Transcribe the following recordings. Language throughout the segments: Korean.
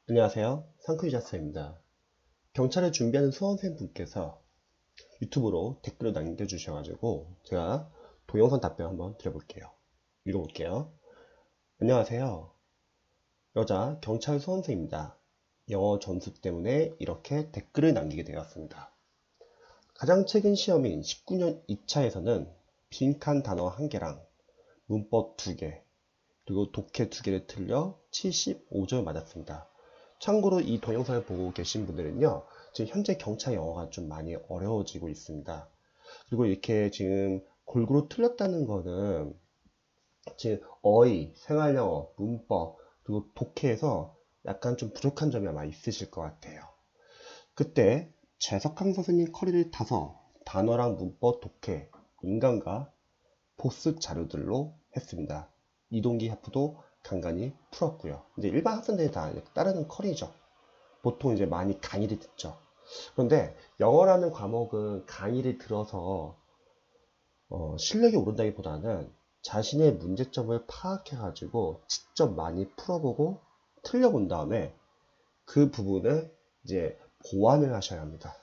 안녕하세요. 상크유자스입니다. 경찰을 준비하는 수험생분께서 유튜브로 댓글을 남겨주셔가지고 제가 동영상 답변 한번 드려볼게요. 읽어볼게요. 안녕하세요. 여자 경찰 수험생입니다. 영어 점수 때문에 이렇게 댓글을 남기게 되었습니다. 가장 최근 시험인 19년 2차에서는 빈칸 단어 1개랑 문법 2개 그리고 독해 2개를 틀려 75점 맞았습니다. 참고로 이 동영상을 보고 계신 분들은요, 지금 현재 경찰 영어가 좀 많이 어려워지고 있습니다. 그리고 이렇게 지금 골고루 틀렸다는 거는 지금 어휘, 생활영어, 문법, 그리고 독해에서 약간 좀 부족한 점이 아마 있으실 것 같아요. 그때 재석강 선생님 커리를 타서 단어랑 문법, 독해, 인간과 복습 자료들로 했습니다. 이동기 하프도 간간히 풀었고요. 이제 일반 학생들이 다 따르는 커리죠. 보통 이제 많이 강의를 듣죠. 그런데 영어라는 과목은 강의를 들어서 실력이 오른다기보다는 자신의 문제점을 파악해가지고 직접 많이 풀어보고 틀려본 다음에 그 부분을 이제 보완을 하셔야 합니다.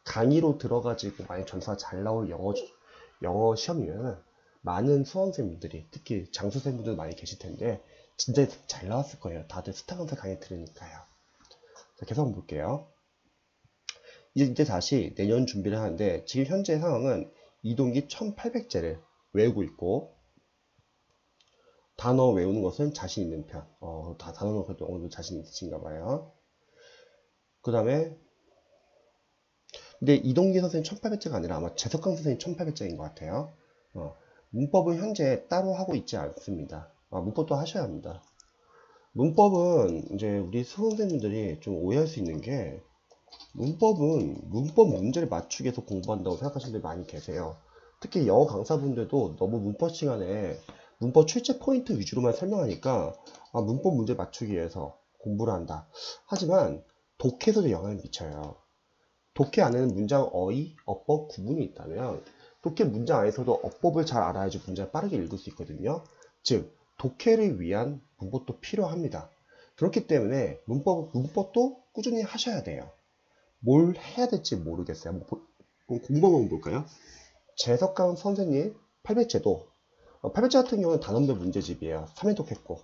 강의로 들어가지고 만약 점수가 잘 나올 영어 시험이면은 많은 수험생분들이 특히 장수생분들 많이 계실 텐데 진짜 잘 나왔을 거예요. 다들 스타 강사 강의 들으니까요. 자, 계속 한번 볼게요. 이제 다시 내년 준비를 하는데 지금 현재 상황은 이동기 1800제를 외우고 있고 단어 외우는 것은 자신 있는 편. 다 단어는 그래도 어느 정도 자신 있으신가 봐요. 그 다음에 근데 이동기 선생님 1800제가 아니라 아마 재석강 선생님 1800제인 것 같아요. 문법은 현재 따로 하고 있지 않습니다. 문법도 하셔야 합니다. 문법은 이제 우리 수험생분들이 좀 오해할 수 있는 게 문법은 문법 문제를 맞추기 위해서 공부한다고 생각하시는 분들이 많이 계세요. 특히 영어 강사분들도 너무 문법 시간에 문법 출제 포인트 위주로만 설명하니까 문법 문제 맞추기 위해서 공부를 한다. 하지만 독해에서도 영향을 미쳐요. 독해 안에는 문장 어휘, 어법 구분이 있다면 독해 문장 안에서도 어법을 잘 알아야지 문장을 빠르게 읽을 수 있거든요. 즉, 독해를 위한 문법도 필요합니다. 그렇기 때문에 문법도 꾸준히 하셔야 돼요. 뭘 해야 될지 모르겠어요. 공부 한번 볼까요? 재석강 선생님 800제도 800제 같은 경우는 단원별 문제집이에요. 3회독 했고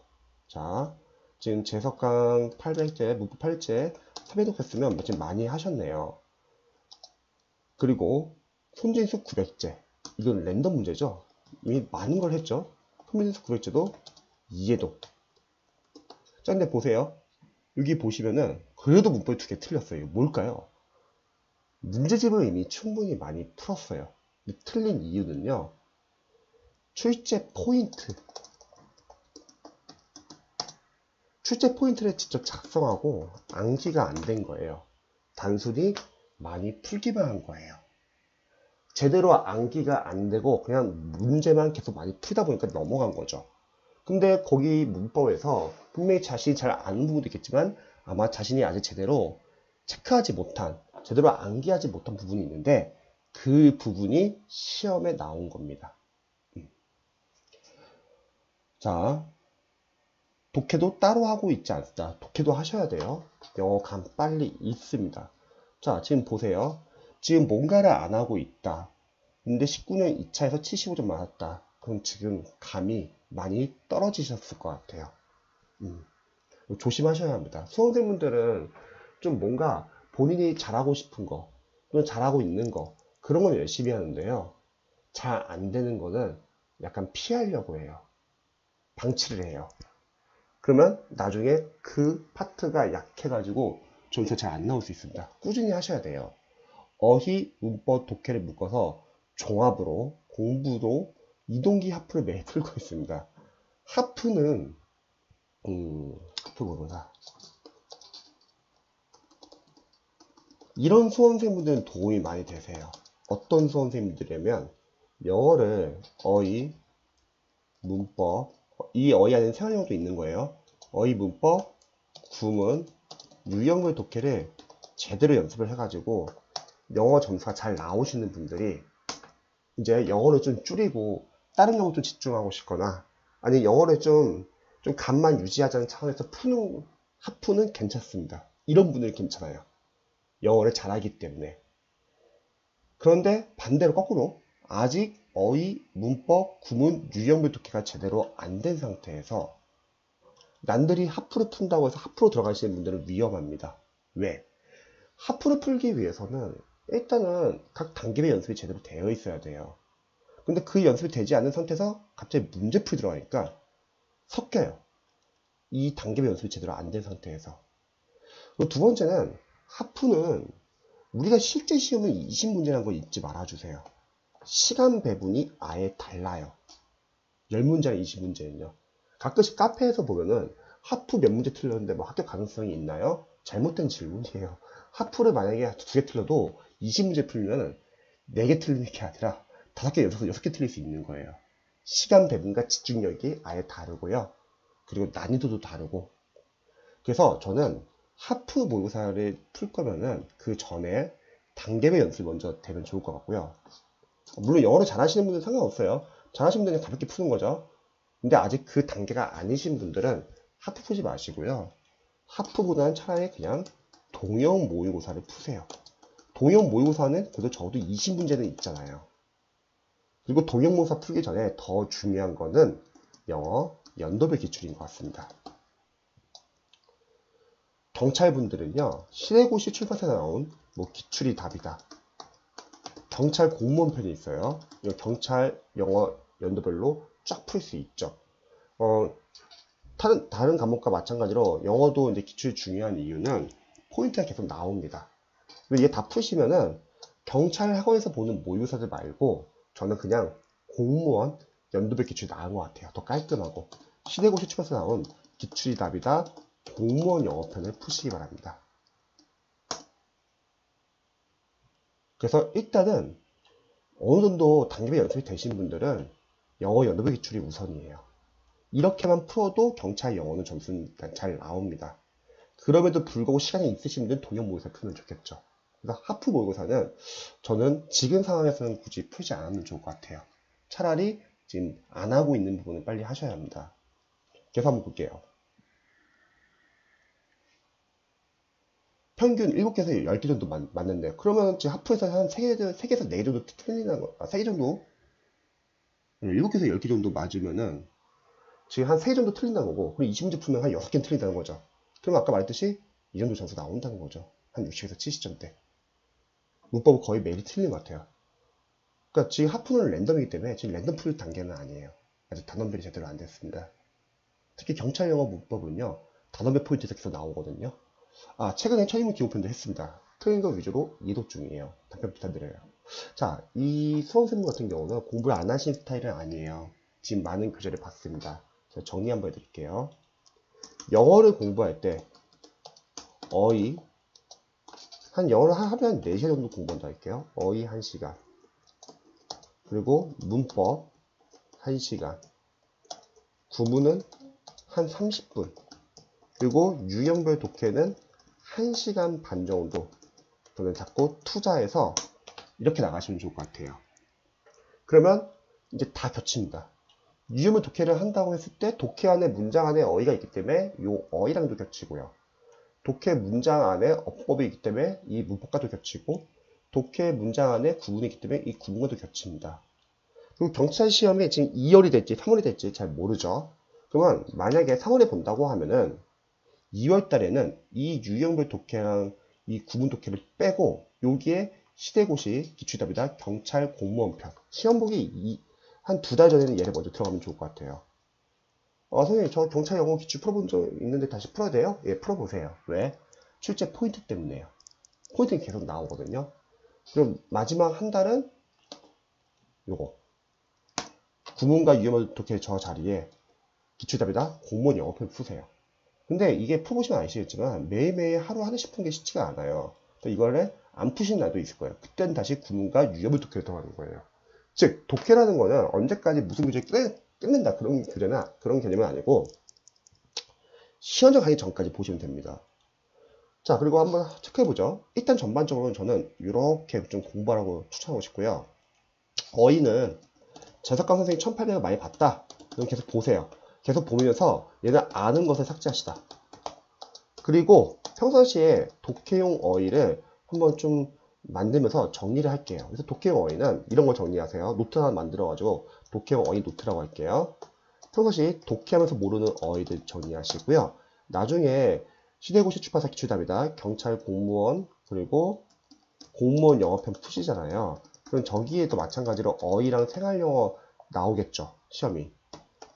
자 지금 재석강 800제 문법 800제 3회독 했으면 지금 많이 하셨네요. 그리고 손진숙 900제 이건 랜덤 문제죠. 이미 많은 걸 했죠. 손진숙 900제도 2회독. 자 근데 보세요. 여기 보시면은 그래도 문법이 2개 틀렸어요. 뭘까요? 문제집을 이미 충분히 많이 풀었어요. 틀린 이유는요. 출제 포인트를 직접 작성하고 암기가 안 된 거예요. 단순히 많이 풀기만 한 거예요. 제대로 암기가 안 되고 그냥 문제만 계속 많이 풀다 보니까 넘어간 거죠. 근데 거기 문법에서 분명히 자신이 잘 아는 부분도 있겠지만 아마 자신이 아직 제대로 체크하지 못한, 제대로 암기하지 못한 부분이 있는데 그 부분이 시험에 나온 겁니다. 자, 독해도 따로 하고 있지 않습니다. 독해도 하셔야 돼요. 영어 감 빨리 있습니다. 자, 지금 보세요. 지금 뭔가를 안 하고 있다. 근데 19년 2차에서 75점 맞았다. 그럼 지금 감이 많이 떨어지셨을 것 같아요. 조심하셔야 합니다. 수험생분들은 좀 뭔가 본인이 잘하고 싶은 거, 또는 잘하고 있는 거, 그런 건 열심히 하는데요. 잘 안 되는 거는 약간 피하려고 해요. 방치를 해요. 그러면 나중에 그 파트가 약해가지고 점수가 잘 안 나올 수 있습니다. 꾸준히 하셔야 돼요. 어휘, 문법, 독해를 묶어서 종합으로 공부도 이동기 하프를 매일 풀고 있습니다. 하프는 하프 뭐보다 이런 수험생분들은 도움이 많이 되세요. 어떤 수험생분들이냐면 영어를 어휘, 문법, 이 어휘 안에는 생활용어도 있는 거예요. 어휘, 문법, 구문, 유형별 독해를 제대로 연습을 해가지고 영어 점수가 잘 나오시는 분들이 이제 영어를 좀 줄이고 다른 영어 좀 집중하고 싶거나 아니 영어를 좀 감만 유지하자는 차원에서 푸는 하프는 괜찮습니다. 이런 분들이 괜찮아요. 영어를 잘하기 때문에. 그런데 반대로 거꾸로 아직 어휘, 문법, 구문, 유형별 독해가 제대로 안 된 상태에서 남들이 하프를 푼다고 해서 하프로 들어가시는 분들은 위험합니다. 왜? 하프를 풀기 위해서는 일단은 각 단계의 연습이 제대로 되어 있어야 돼요. 근데 그 연습이 되지 않은 상태에서 갑자기 문제풀이 들어가니까 섞여요. 이 단계의 연습이 제대로 안 된 상태에서. 그리고 두 번째는 하프는 우리가 실제 시험은 20문제라는 거 잊지 말아주세요. 시간 배분이 아예 달라요. 10문제랑 20문제는요. 가끔씩 카페에서 보면은 하프 몇 문제 틀렸는데 뭐 합격 가능성이 있나요? 잘못된 질문이에요. 하프를 만약에 2개 틀려도 20문제 풀면 4개 틀리는 게 아니라 5개, 6개 틀릴 수 있는 거예요. 시간 배분과 집중력이 아예 다르고요. 그리고 난이도도 다르고. 그래서 저는 하프 모의고사를 풀 거면은 그 전에 단계별 연습 먼저 되면 좋을 것 같고요. 물론 영어를 잘하시는 분들은 상관없어요. 잘하시는 분들은 가볍게 푸는 거죠. 근데 아직 그 단계가 아니신 분들은 하프 푸지 마시고요. 하프보다는 차라리 그냥 동형 모의고사를 푸세요. 동형 모의고사는 그래도 적어도 20문제는 있잖아요. 그리고 동형 모의고사 풀기 전에 더 중요한 거는 영어 연도별 기출인 것 같습니다. 경찰분들은요, 시대고시 출판사에 나온 뭐 기출이 답이다. 경찰 공무원 편이 있어요. 이 경찰 영어 연도별로 쫙 풀 수 있죠. 다른 과목과 마찬가지로 영어도 이제 기출이 중요한 이유는 포인트가 계속 나옵니다. 근데 이게 다 푸시면은 경찰 학원에서 보는 모의고사들 말고 저는 그냥 공무원 연도별 기출이 나은 것 같아요. 더 깔끔하고. 시대고시 출판사에 나온 기출이 답이다. 공무원 영어편을 푸시기 바랍니다. 그래서 일단은 어느 정도 단계별 연습이 되신 분들은 영어 연도별 기출이 우선이에요. 이렇게만 풀어도 경찰 영어는 점수는 잘 나옵니다. 그럼에도 불구하고 시간이 있으신 분들은 동형 모의고사 풀면 좋겠죠. 그래서 하프 모의고사는 저는 지금 상황에서는 굳이 풀지 않으면 좋을 것 같아요. 차라리 지금 안 하고 있는 부분을 빨리 하셔야 합니다. 그래서 한번 볼게요. 평균 7개에서 10개 정도 맞는데, 그러면 지금 하프에서 한 3개에서 4개 정도 틀리는 거, 3개 정도? 7개에서 10개 정도 맞으면은, 지금 한 3개 정도 틀린다는 거고, 그리고 20문제 풀면 한 6개는 틀린다는 거죠. 그럼 아까 말했듯이, 이 정도 점수 나온다는 거죠. 한 60에서 70점대. 문법은 거의 매일 틀린 것 같아요. 그러니까 지금 하프는 랜덤이기 때문에, 지금 랜덤 풀 단계는 아니에요. 아직 단원별이 제대로 안 됐습니다. 특히 경찰 영어 문법은요, 단원별 포인트에서 계속 나오거든요. 최근에 첫인문 기호편도 했습니다. 틀린 거 위주로 이도 중이에요. 답변 부탁드려요. 자, 이 수험생분 같은 경우는 공부를 안 하신 스타일은 아니에요. 지금 많은 교재를 봤습니다. 제가 정리 한번 해드릴게요. 영어를 공부할 때 어휘 영어를 하루에 한 4시간 정도 공부한다 할게요. 어휘 1시간, 그리고 문법 1시간, 구문은 한 30분, 그리고 유형별 독해는 1시간 반 정도 저는 자꾸 투자해서 이렇게 나가시면 좋을 것 같아요. 그러면 이제 다 겹칩니다. 유형별 독해를 한다고 했을 때 독해 안에 문장 안에 어휘가 있기 때문에 이 어휘랑도 겹치고요. 독해 문장 안에 어법이 있기 때문에 이 문법과도 겹치고, 독해 문장 안에 구문이 있기 때문에 이 구문과도 겹칩니다. 그리고 경찰 시험이 지금 2월이 될지 3월이 될지 잘 모르죠. 그러면 만약에 3월에 본다고 하면은 2월 달에는 이 유형별 독해랑 이 구문 독해를 빼고 여기에 시대고시 기출답이다 경찰 공무원편 시험 보기 한 2달 전에는 얘를 먼저 들어가면 좋을 것 같아요. 선생님, 저 경찰 영어 기출 풀어본 적 있는데 다시 풀어야 돼요? 예, 풀어보세요. 왜? 실제 포인트 때문에요. 포인트는 계속 나오거든요. 그럼 마지막 한 달은 요거 구문과 유형별 독해 저 자리에 기출답이다 공무원 영어편 푸세요. 근데 이게 풀보시면 아시겠지만 매일매일 하루 하나씩 푸는 게 쉽지가 않아요. 이거를 안 푸신 날도 있을 거예요. 그때는 다시 구문과 유형별 독해를 들어가는 거예요. 즉 독해라는 거는 언제까지 무슨 교재를 끝낸다 그런 교재나 그런 개념은 아니고 시험장 가기 전까지 보시면 됩니다. 자, 그리고 한번 체크해보죠. 일단 전반적으로는 저는 이렇게 좀 공부하라고 추천하고 싶고요. 어휘는 재석강 선생님 1800을 많이 봤다. 그럼 계속 보세요. 계속 보면서 얘는 아는 것을 삭제하시다. 그리고 평상시에 독해용 어휘를 한번 좀 만들면서 정리를 할게요. 그래서 독해용 어휘는 이런 걸 정리하세요. 노트 하나 만들어가지고 독해용 어휘 노트라고 할게요. 평상시 독해하면서 모르는 어휘들 정리하시고요. 나중에 시대고시 출판사 기출답이다. 경찰 공무원 그리고 공무원 영어편 푸시잖아요. 그럼 저기에도 마찬가지로 어휘랑 생활영어 나오겠죠. 시험이.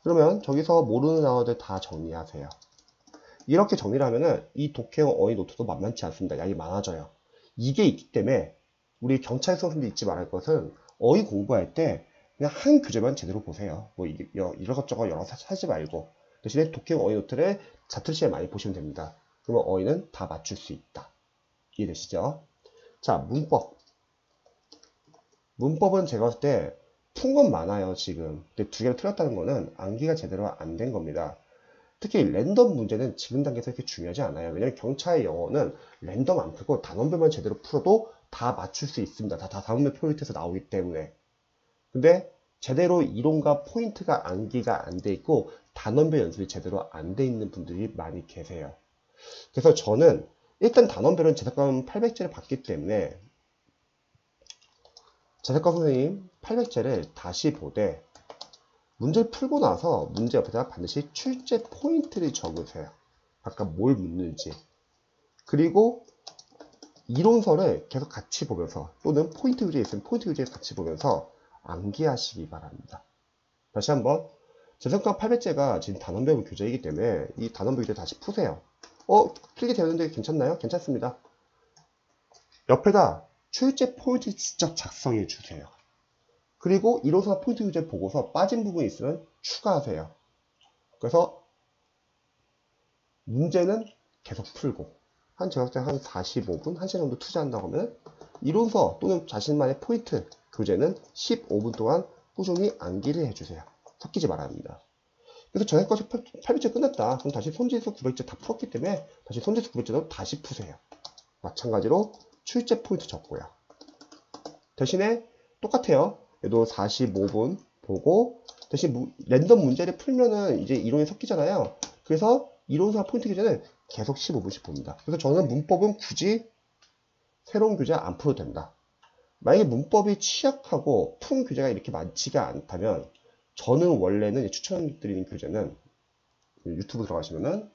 그러면 저기서 모르는 단어들 다 정리하세요. 이렇게 정리를 하면은 이 독해용 어휘 노트도 만만치 않습니다. 양이 많아져요. 이게 있기 때문에 우리 경찰 수험생들 잊지 말할 것은 어휘 공부할 때 그냥 한 교재만 제대로 보세요. 뭐 이것저것 여러 사지 말고 대신에 독해용 어휘 노트를 자투리 시간에 많이 보시면 됩니다. 그러면 어휘는 다 맞출 수 있다. 이해되시죠? 자, 문법. 문법은 제가 봤을 때 푼 건 많아요, 지금. 근데 두 개를 틀렸다는 거는 암기가 제대로 안 된 겁니다. 특히 랜덤 문제는 지금 단계에서 그렇게 중요하지 않아요. 왜냐면 경차의 영어는 랜덤 안 풀고 단원별만 제대로 풀어도 다 맞출 수 있습니다. 다 단원별 포인트에서 나오기 때문에. 근데 제대로 이론과 포인트가 암기가 안 돼 있고 단원별 연습이 제대로 안 돼 있는 분들이 많이 계세요. 그래서 저는 일단 단원별은 재사감 800제를 받기 때문에 재사감 선생님 800제를 다시 보되 문제를 풀고 나서 문제 옆에다가 반드시 출제 포인트를 적으세요. 아까 뭘 묻는지. 그리고 이론서를 계속 같이 보면서 또는 포인트 교재에 있으면 포인트 교재에 같이 보면서 암기하시기 바랍니다. 다시 한번 재사감 800제가 지금 단원별 교재이기 때문에 이 단원별 교재 다시 푸세요. 풀게 되는데 괜찮나요? 괜찮습니다. 옆에다 출제 포인트 직접 작성해 주세요. 그리고 이론서 포인트 교재 보고서 빠진 부분이 있으면 추가하세요. 그래서 문제는 계속 풀고 제가 볼 때 한 45분, 1시간 정도 투자한다고 하면 이론서 또는 자신만의 포인트 교재는 15분 동안 꾸준히 암기를 해주세요. 섞이지 말아야 합니다. 그래서 전에까지 800제 끝났다. 그럼 다시 손지수 900제 다 풀었기 때문에 다시 손지수 900제도 다시 푸세요. 마찬가지로 출제 포인트 적고요. 대신에 똑같아요. 얘도 45분 보고 대신 랜덤 문제를 풀면은 이제 이론이 섞이잖아요. 그래서 이론사 포인트 교재는 계속 15분씩 봅니다. 그래서 저는 문법은 굳이 새로운 교재 안 풀어도 된다. 만약에 문법이 취약하고 푼 교재가 이렇게 많지가 않다면 저는 원래는 추천드리는 교재는 유튜브 들어가시면은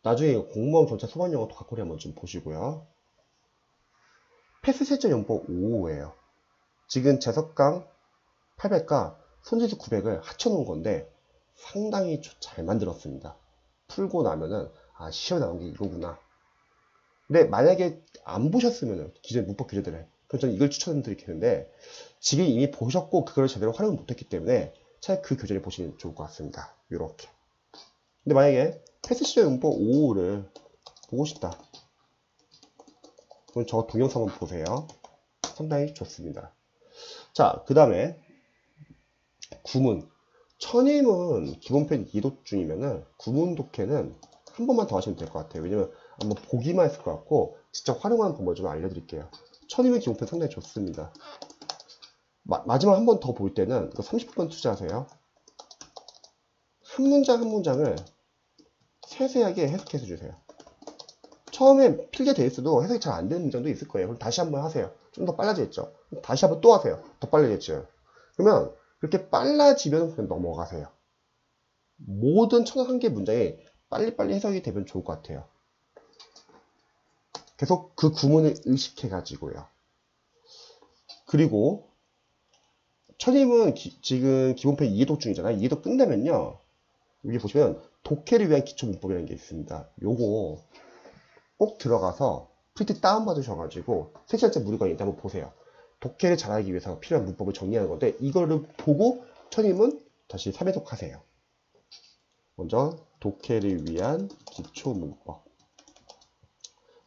나중에 공무원 경찰 소방영어 곽코리 한번 좀 보시고요. 패스 실전 용법 5호예요. 지금 재석강 800과 손지수 900을 합쳐놓은 건데 상당히 잘 만들었습니다. 풀고 나면은 시험에 나온 게 이거구나. 근데 만약에 안 보셨으면은 기존 문법 교재들을 그럼 저는 이걸 추천드리겠는데 지금 이미 보셨고 그걸 제대로 활용을 못했기 때문에 차라리 그 교재를 보시면 좋을 것 같습니다. 이렇게. 근데 만약에 패스 실전 용법 5호를 보고 싶다. 그럼 저 동영상 한번 보세요. 상당히 좋습니다. 자, 그 다음에 구문. 천임은 기본편 2도 중이면은 구문 독해는 한 번만 더 하시면 될 것 같아요. 왜냐면 한번 보기만 했을 것 같고 직접 활용하는 방법을 좀 알려드릴게요. 천임은 기본편 상당히 좋습니다. 마지막 한 번 더 볼 때는 30분 투자하세요. 한 문장 한 문장을 세세하게 해석해서 주세요. 처음에 필기가 돼 있어도 해석이 잘 안 되는 문장도 있을 거예요. 그럼 다시 한번 하세요. 좀 더 빨라지겠죠? 다시 한번 또 하세요. 더 빨라지겠죠? 그러면 그렇게 빨라지면 그냥 넘어가세요. 모든 1001개 문장이 빨리빨리 해석이 되면 좋을 것 같아요. 계속 그 구문을 의식해 가지고요. 그리고 천임은 지금 기본편 이해독 중이잖아요. 이해독 끝내면요. 여기 보시면 독해를 위한 기초 문법이라는 게 있습니다. 요거 꼭 들어가서 프린트 다운받으셔가지고 3시간째 무료 강의 한번 보세요. 독해를 잘하기 위해서 필요한 문법을 정리하는 건데 이거를 보고 천임은 다시 3회독 하세요. 먼저 독해를 위한 기초 문법.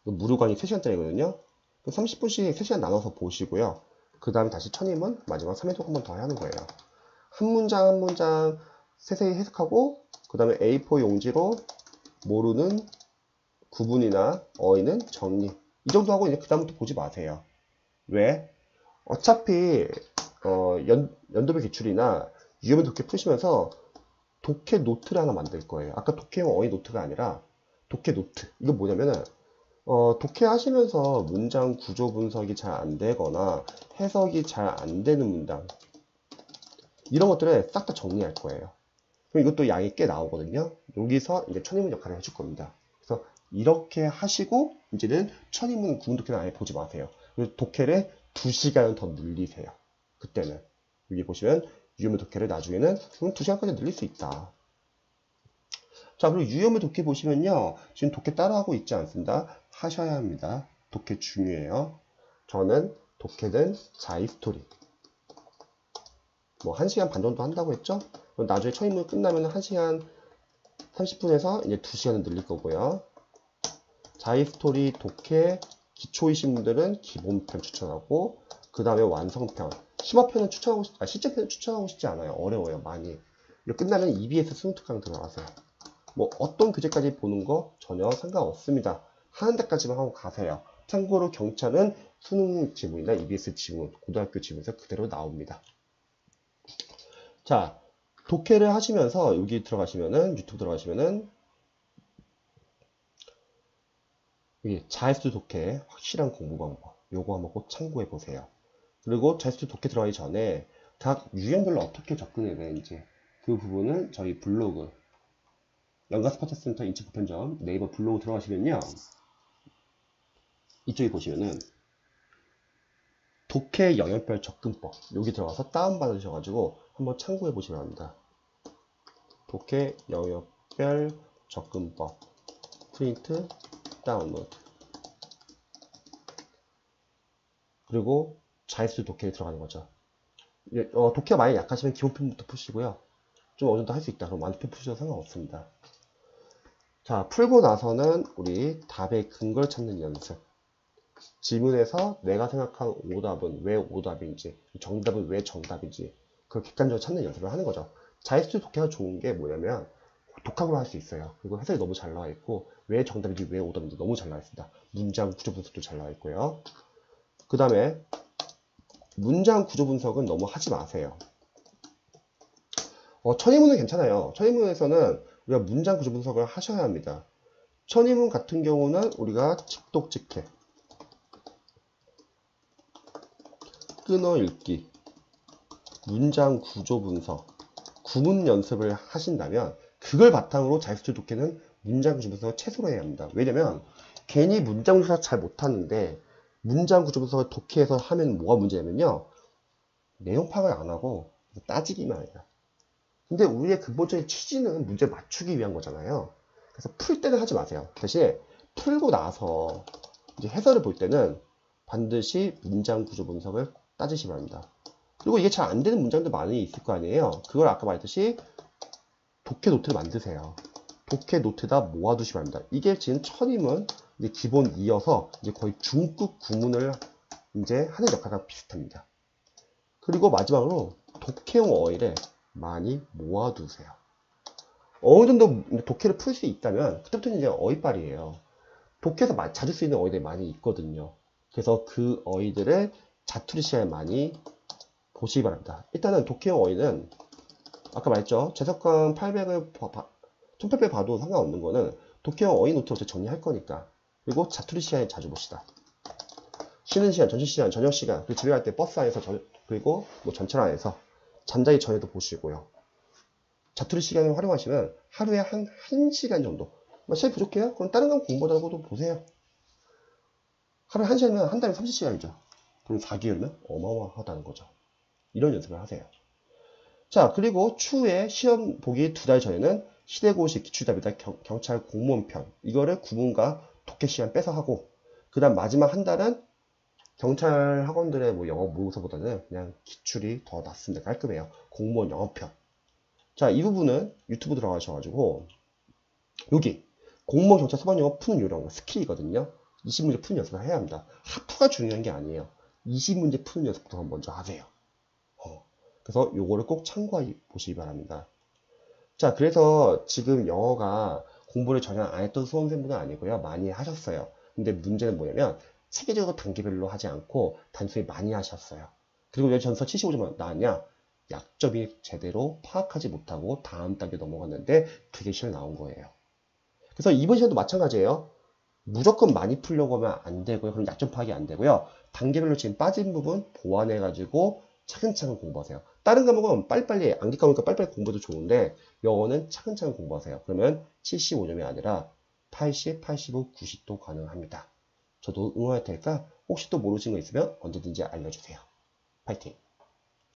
무료 강의 3시간짜리거든요. 30분씩 3시간 나눠서 보시고요. 그 다음에 다시 천임은 마지막 3회독 한 번 더 하는 거예요. 한 문장 한 문장 세세히 해석하고 그 다음에 A4 용지로 모르는 구분이나 어휘는 정리. 이 정도 하고 이제 그 다음부터 보지 마세요. 왜? 어차피 연도별 기출이나 유형별 독해 푸시면서 독해 노트를 하나 만들 거예요. 아까 독해용 어휘 노트가 아니라 독해 노트. 이건 뭐냐면은 독해 하시면서 문장 구조 분석이 잘 안 되거나 해석이 잘 안 되는 문장, 이런 것들을 싹 다 정리할 거예요. 그럼 이것도 양이 꽤 나오거든요. 여기서 이제 천인문 역할을 해줄 겁니다. 그래서 이렇게 하시고 이제는 천인문 구문 독해는 아예 보지 마세요. 그리고 독해를 2시간 더 늘리세요. 그때는 여기 보시면 유효문 독해를 나중에는 2시간까지 늘릴 수 있다. 자, 그리고 유효문 독해 보시면요, 지금 독해 따라하고 있지 않습니다. 하셔야 합니다. 독해 중요해요. 저는 독해는 자이스토리 뭐 1시간 반 정도 한다고 했죠? 나중에 천인문 끝나면 1시간 30분에서 이제 2시간을 늘릴 거고요. 자이스토리 독해 기초이신 분들은 기본편 추천하고, 그 다음에 완성편, 심화편은 추천하고 실제편은 추천하고 싶지 않아요. 어려워요, 많이. 이거 끝나면 EBS 수능 특강 들어가세요. 뭐 어떤 교재까지 보는 거 전혀 상관없습니다. 하는 데까지만 하고 가세요. 참고로 경찰은 수능 지문이나 EBS 지문, 고등학교 지문에서 그대로 나옵니다. 자, 독해를 하시면서 여기 들어가시면은, 유튜브 들어가시면은 여기 자이스토리 독해 확실한 공부 방법, 요거 한번 꼭 참고해 보세요. 그리고 자이스토리 독해 들어가기 전에 각 유형별로 어떻게 접근해야 되는지 그 부분은 저희 블로그 연가스파트센터 인치 보편점 네이버 블로그 들어가시면요, 이쪽에 보시면은 독해 영역별 접근법, 여기 들어가서 다운받으셔가지고 한번 참고해 보시면 합니다. 독해 영역별 접근법 프린트 다운로드. 그리고 자이스토리 독해에 들어가는 거죠. 독해가 많이 약하시면 기본편부터 푸시고요. 좀 어느 정도 할 수 있다 그럼 완전 푸셔도 상관없습니다. 자, 풀고 나서는 우리 답의 근거를 찾는 연습. 지문에서 내가 생각한 오답은 왜 오답인지, 정답은 왜 정답인지, 그걸 객관적으로 찾는 연습을 하는 거죠. 자이스토리 독해가 좋은 게 뭐냐면 독학으로 할 수 있어요. 그리고 해석이 너무 잘 나와 있고, 왜 정답인지 왜 오답인지 너무 잘 나와 있습니다. 문장 구조 분석도 잘 나와 있고요. 그 다음에 문장 구조 분석은 너무 하지 마세요. 천인문은 괜찮아요. 천인문에서는 우리가 문장 구조 분석을 하셔야 합니다. 천인문 같은 경우는 우리가 직독직해, 끊어 읽기, 문장 구조 분석, 구문 연습을 하신다면 그걸 바탕으로 자이스토리 독해는 문장 구조 분석을 최소로 해야 합니다. 왜냐면 괜히 문장 구조 분석 잘 못하는데 문장 구조 분석을 독해에서 하면 뭐가 문제냐면요, 내용 파악을 안 하고 따지기만 해요. 근데 우리의 근본적인 취지는 문제 맞추기 위한 거잖아요. 그래서 풀 때는 하지 마세요. 대신에 풀고 나서 이제 해설을 볼 때는 반드시 문장 구조 분석을 따지시면 합니다. 그리고 이게 잘 안 되는 문장도 많이 있을 거 아니에요. 그걸 아까 말했듯이 독해 노트를 만드세요. 독해 노트에다 모아두시면 합니다. 이게 지금 천임은 이제 기본 2여서 이제 거의 중급 구문을 이제 하는 역할과 비슷합니다. 그리고 마지막으로 독해용 어휘를 많이 모아두세요. 어느 정도 독해를 풀 수 있다면 그때부터는 이제 어휘빨이에요. 독해에서 자주 쓰이는 어휘들이 많이 있거든요. 그래서 그 어휘들을 자투리 시간에 많이 보시기 바랍니다. 일단은 독해용 어휘는 아까 말했죠. 재석강 800을 1800 봐도 상관없는 거는 독해용 어휘 노트로 정리할 거니까. 그리고 자투리 시간에 자주 봅시다. 쉬는 시간, 점심시간, 저녁시간, 그리고 집에 갈 때 버스 안에서, 그리고 뭐 전철 안에서 잠자기 전에도 보시고요. 자투리 시간을 활용하시면 하루에 한 1시간 정도. 시간이 부족해요? 그럼 다른 거 공부하다가도 보세요. 하루에 1시간이면 한 달에 30시간이죠. 그럼 4개월이면 어마어마하다는 거죠. 이런 연습을 하세요. 자, 그리고 추후에 시험 보기 2달 전에는 시대고시 기출답이다 경찰 공무원편, 이거를 구문과 독해 시간 빼서 하고, 그 다음 마지막 한 달은 경찰 학원들의 뭐 영어 모의고사보다는 그냥 기출이 더 낫습니다. 깔끔해요. 공무원 영어편. 자, 이 부분은 유튜브 들어가셔가지고 여기 공무원 경찰 소방 영어 푸는 요령 스킬이거든요. 20문제 푸는 연습을 해야 합니다. 하프가 중요한 게 아니에요. 20문제 푸는 연습부터 먼저 하세요. 그래서 요거를 꼭 참고해 보시기 바랍니다. 자, 그래서 지금 영어가 공부를 전혀 안 했던 수험생분은 아니고요. 많이 하셨어요. 근데 문제는 뭐냐면 체계적으로 단계별로 하지 않고 단순히 많이 하셨어요. 그리고 왜 전서 75점 나왔냐? 약점이 제대로 파악하지 못하고 다음 단계 넘어갔는데 그게 시험 나온 거예요. 그래서 이번 시험도 마찬가지예요. 무조건 많이 풀려고 하면 안 되고요. 그럼 약점 파악이 안 되고요. 단계별로 지금 빠진 부분 보완해가지고 차근차근 공부하세요. 다른 과목은 빨리빨리, 암기 과목이니까 빨리빨리 공부도 좋은데 영어는 차근차근 공부하세요. 그러면 75점이 아니라 80, 85, 90도 가능합니다. 저도 응원할 테니까 혹시 또 모르시는 거 있으면 언제든지 알려주세요. 파이팅!